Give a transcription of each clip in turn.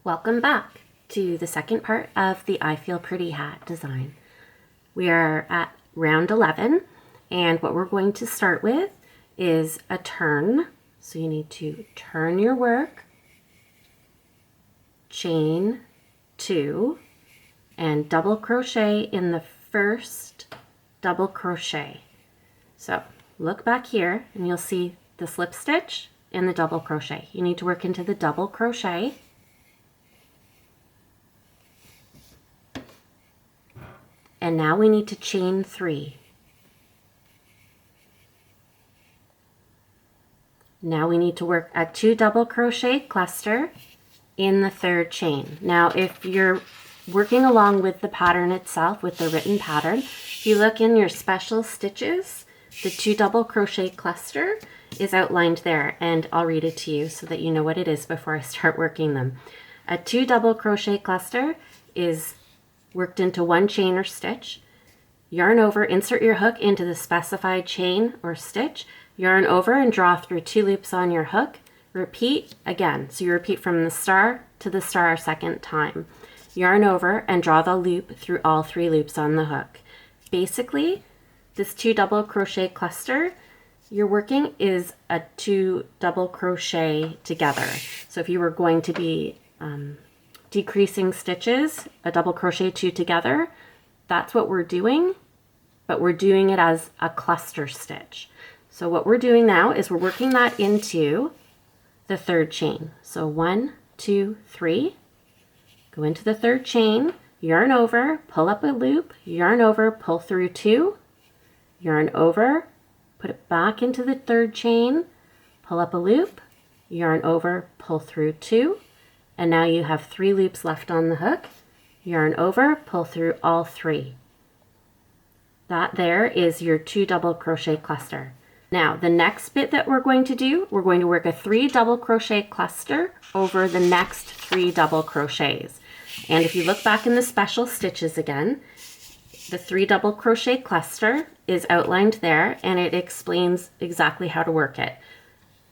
Welcome back to the second part of the I Feel Pretty hat design. We are at round 11, and what we're going to start with is a turn. So you need to turn your work, chain 2, and double crochet in the first double crochet. So look back here and you'll see the slip stitch and the double crochet. You need to work into the double crochet. And now we need to chain 3. Now we need to work a 2 double crochet cluster in the third chain. Now if you're working along with the pattern itself, with the written pattern, if you look in your special stitches, the 2 double crochet cluster is outlined there, and I'll read it to you so that you know what it is before I start working them. A 2 double crochet cluster is worked into 1 chain or stitch, yarn over, insert your hook into the specified chain or stitch, yarn over and draw through 2 loops on your hook, repeat again. So you repeat from the star to the star a second time. Yarn over and draw the loop through all 3 loops on the hook. Basically, this 2 double crochet cluster you're working is a 2 double crochet together. So if you were going to be decreasing stitches, a double crochet 2 together, that's what we're doing, but we're doing it as a cluster stitch. So what we're doing now is we're working that into the third chain. So 1, 2, 3, go into the third chain, yarn over, pull up a loop, yarn over, pull through 2, yarn over, put it back into the third chain, pull up a loop, yarn over, pull through 2, and now you have 3 loops left on the hook, yarn over, pull through all 3. That there is your 2 double crochet cluster. Now the next bit that we're going to do, we're going to work a 3 double crochet cluster over the next 3 double crochets. And if you look back in the special stitches again, the 3 double crochet cluster is outlined there, and it explains exactly how to work it.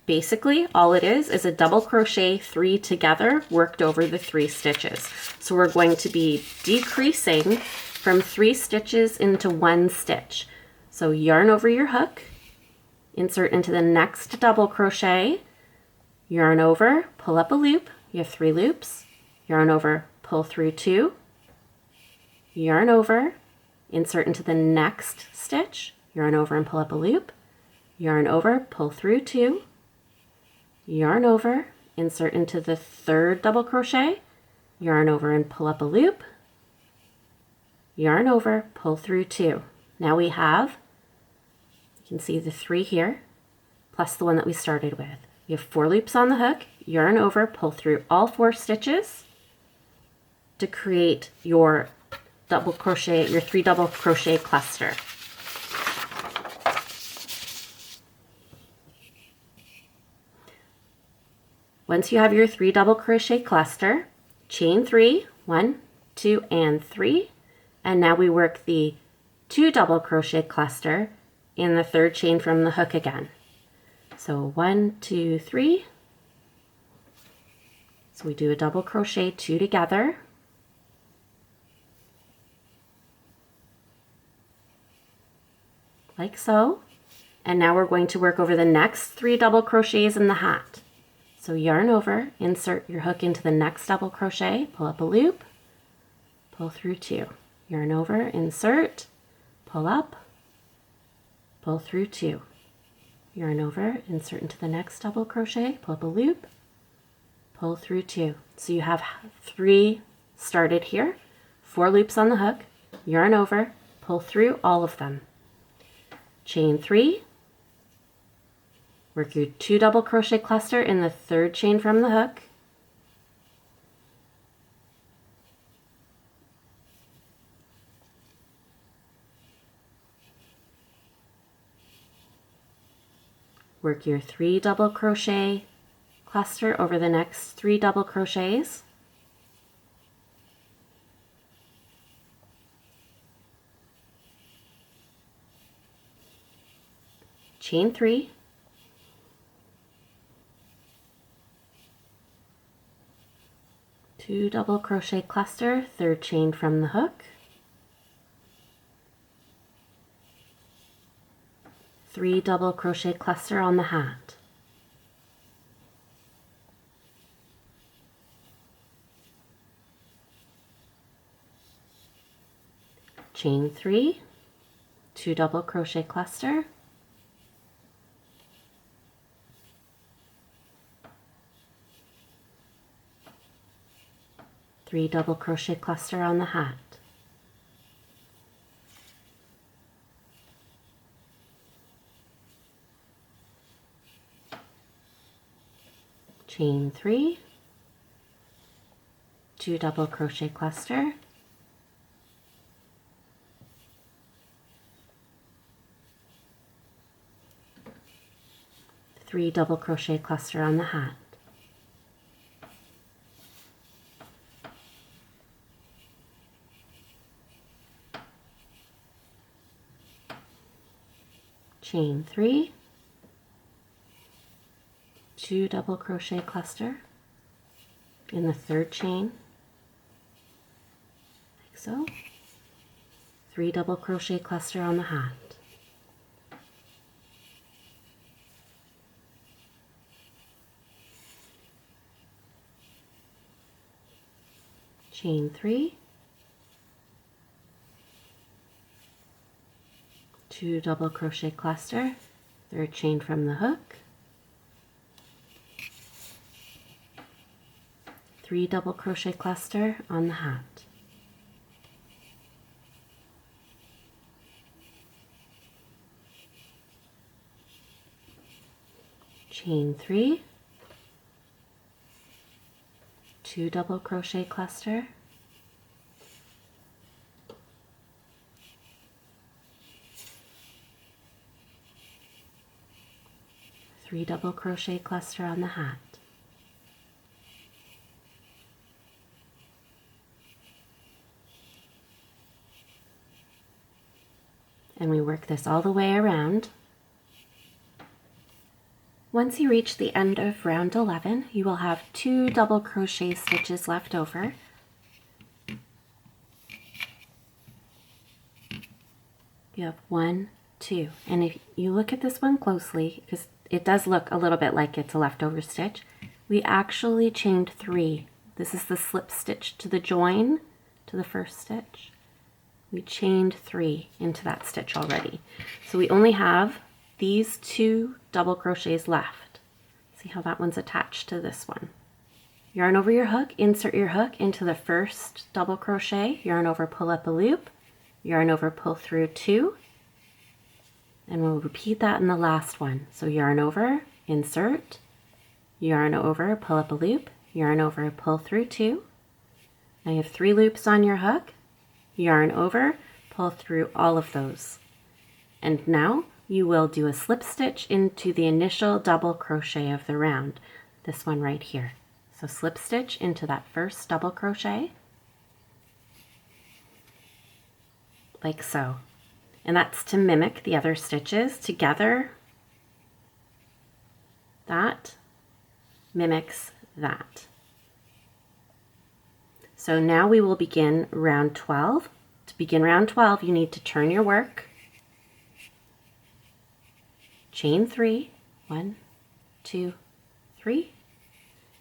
Basically, all it is a double crochet 3 together worked over the 3 stitches. So we're going to be decreasing from 3 stitches into 1 stitch. So yarn over your hook, insert into the next double crochet, yarn over, pull up a loop, you have 3 loops, yarn over, pull through 2, yarn over, insert into the next stitch, yarn over and pull up a loop, yarn over, pull through 2, yarn over, insert into the third double crochet, yarn over and pull up a loop, yarn over, pull through 2. Now we have, you can see the 3 here, plus the one that we started with. You have 4 loops on the hook, yarn over, pull through all 4 stitches to create your double crochet, your 3 double crochet cluster. Once you have your 3 double crochet cluster, chain 3, 1, 2, and 3, and now we work the 2 double crochet cluster in the third chain from the hook again. So 1, 2, 3. So we do a double crochet 2 together. Like so. And now we're going to work over the next 3 double crochets in the hat. So yarn over, insert your hook into the next double crochet, pull up a loop, pull through 2. Yarn over, insert, pull up, pull through 2. Yarn over, insert into the next double crochet, pull up a loop, pull through 2. So you have 3 started here, 4 loops on the hook, yarn over, pull through all of them. Chain 3, work your 2 double crochet cluster in the third chain from the hook, work your 3 double crochet cluster over the next 3 double crochets, chain 3, 2 double crochet cluster, third chain from the hook, 3 double crochet cluster on the hat, chain 3, 2 double crochet cluster, three double crochet cluster on the hat, chain 3, 2 double crochet cluster, three double crochet cluster on the hat, chain 3, 2 double crochet cluster in the third chain, like so, 3 double crochet cluster on the hat, chain 3, 2 double crochet cluster, third chain from the hook, 3 double crochet cluster on the hat, chain 3, 2 double crochet cluster, three double crochet cluster on the hat, and we work this all the way around. Once you reach the end of round 11, you will have 2 double crochet stitches left over. You have 1, 2, and if you look at this one closely, because it does look a little bit like it's a leftover stitch, we actually chained 3. This is the slip stitch to the join to the first stitch. We chained 3 into that stitch already. So we only have these 2 double crochets left. See how that one's attached to this one. Yarn over your hook, insert your hook into the first double crochet, yarn over, pull up a loop, yarn over, pull through 2, and we'll repeat that in the last one. So yarn over, insert, yarn over, pull up a loop, yarn over, pull through 2. Now you have 3 loops on your hook, yarn over, pull through all of those. And now you will do a slip stitch into the initial double crochet of the round, this one right here. So slip stitch into that first double crochet, like so. And that's to mimic the other stitches together. That mimics that. So now we will begin round 12. To begin round 12, you need to turn your work, chain 3, 1, 2, 3,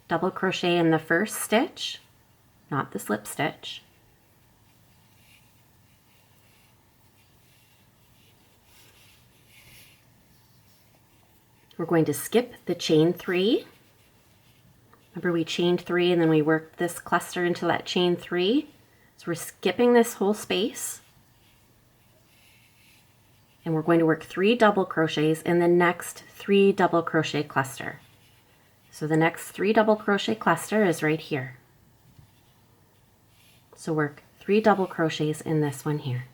double crochet in the first stitch, not the slip stitch, we're going to skip the chain 3. Remember, we chained 3 and then we worked this cluster into that chain 3. So we're skipping this whole space. And we're going to work 3 double crochets in the next 3 double crochet cluster. So the next 3 double crochet cluster is right here. So work 3 double crochets in this one here.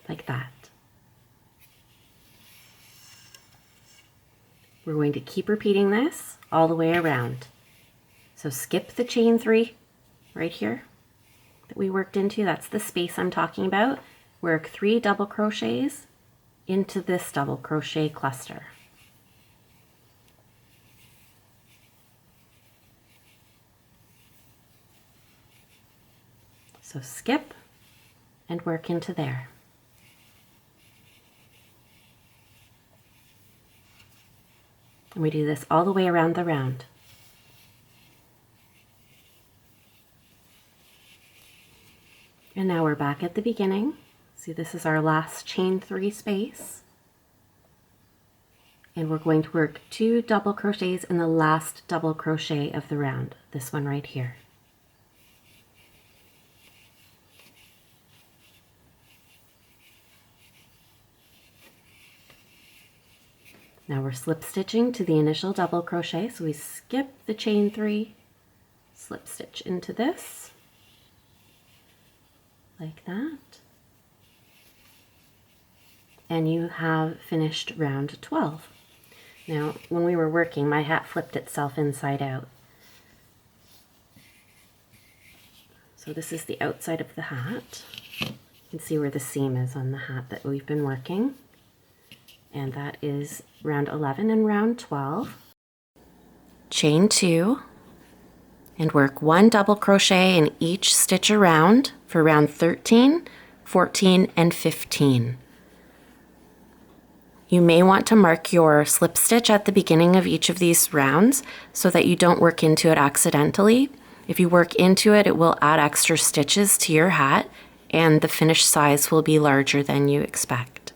Like that. We're going to keep repeating this all the way around. So skip the chain 3 right here that we worked into. That's the space I'm talking about. Work 3 double crochets into this double crochet cluster. So skip and work into there. And we do this all the way around the round. And now we're back at the beginning. See, this is our last chain 3 space. And we're going to work 2 double crochets in the last double crochet of the round, this one right here. Now we're slip stitching to the initial double crochet, so we skip the chain 3, slip stitch into this, like that. And you have finished round 12. Now, when we were working, my hat flipped itself inside out. So this is the outside of the hat. You can see where the seam is on the hat that we've been working. And that is round 11 and round 12. Chain 2 and work 1 double crochet in each stitch around for round 13, 14, and 15. You may want to mark your slip stitch at the beginning of each of these rounds so that you don't work into it accidentally. If you work into it, it will add extra stitches to your hat and the finished size will be larger than you expect.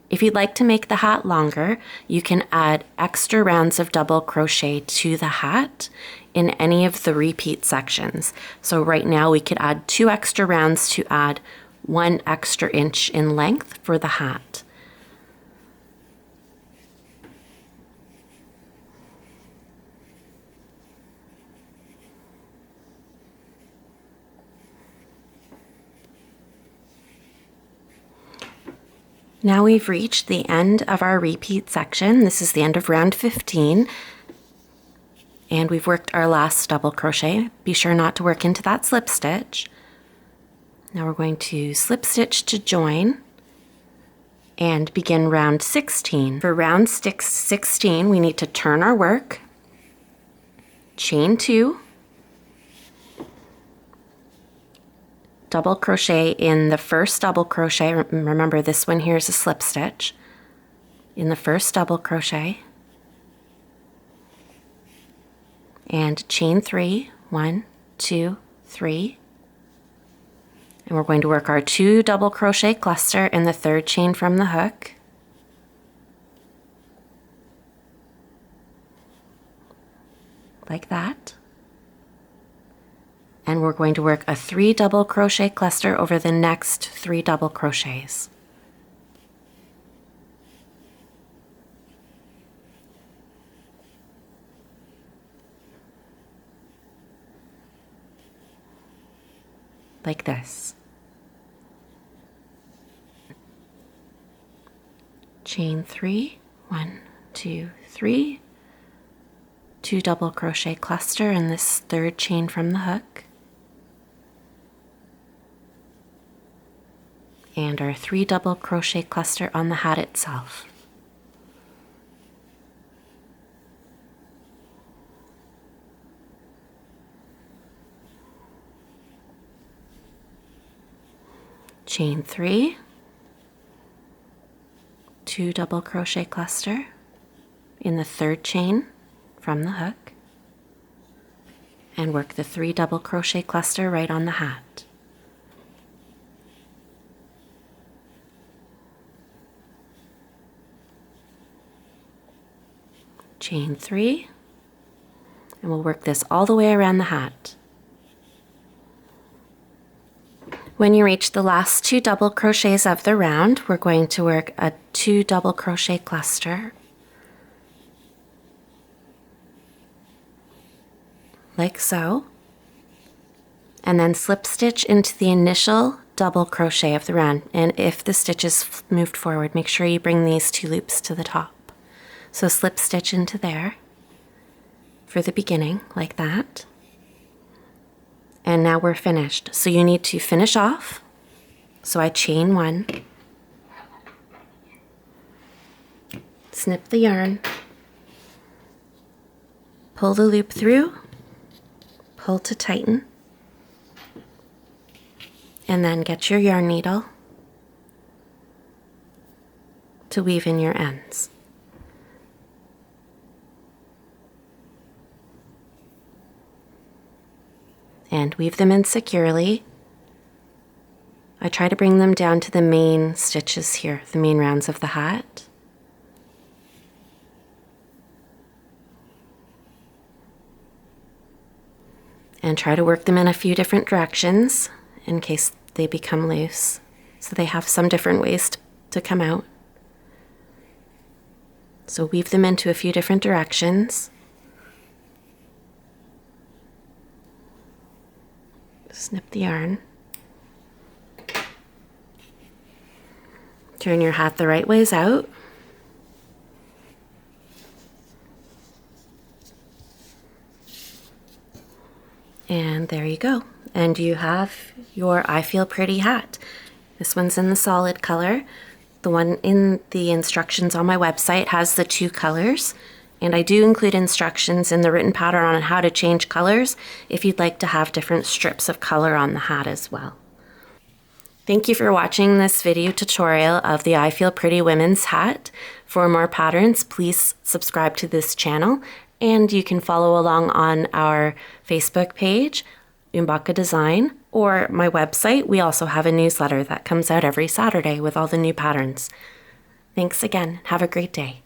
If you'd like to make the hat longer, you can add extra rounds of double crochet to the hat in any of the repeat sections. So right now we could add 2 extra rounds to add 1 extra inch in length for the hat. Now we've reached the end of our repeat section. This is the end of round 15. And we've worked our last double crochet. Be sure not to work into that slip stitch. Now we're going to slip stitch to join and begin round 16. For round 16, we need to turn our work, chain 2, double crochet in the first double crochet. Remember, this one here is a slip stitch. In the first double crochet, and chain 3, 1, 2, 3. And we're going to work our 2 double crochet cluster in the 3rd chain from the hook. Like that. And we're going to work a 3 double crochet cluster over the next 3 double crochets. Like this. Chain 3, 1, 2, 3, 2 double crochet cluster in this 3rd chain from the hook, and our 3 double crochet cluster on the hat itself. Chain 3, 2 double crochet cluster in the 3rd chain from the hook, and work the 3 double crochet cluster right on the hat. Chain 3, and we'll work this all the way around the hat. When you reach the last 2 double crochets of the round, we're going to work a 2 double crochet cluster, like so, and then slip stitch into the initial double crochet of the round. And if the stitch is moved forward, make sure you bring these 2 loops to the top. So slip stitch into there for the beginning, like that. And now we're finished. So you need to finish off. So I chain 1, snip the yarn, pull the loop through, pull to tighten, and then get your yarn needle to weave in your ends. And weave them in securely. I try to bring them down to the main stitches here, the main rounds of the hat. And try to work them in a few different directions in case they become loose, so they have some different ways to come out. So weave them into a few different directions. Snip the yarn. Turn your hat the right ways out. And there you go. And you have your I Feel Pretty hat. This one's in the solid color. The one in the instructions on my website has the 2 colors. And I do include instructions in the written pattern on how to change colors if you'd like to have different strips of color on the hat as well. Thank you for watching this video tutorial of the I Feel Pretty women's hat. For more patterns, please subscribe to this channel, and you can follow along on our Facebook page, Oombawka Design, or my website. We also have a newsletter that comes out every Saturday with all the new patterns. Thanks again. Have a great day.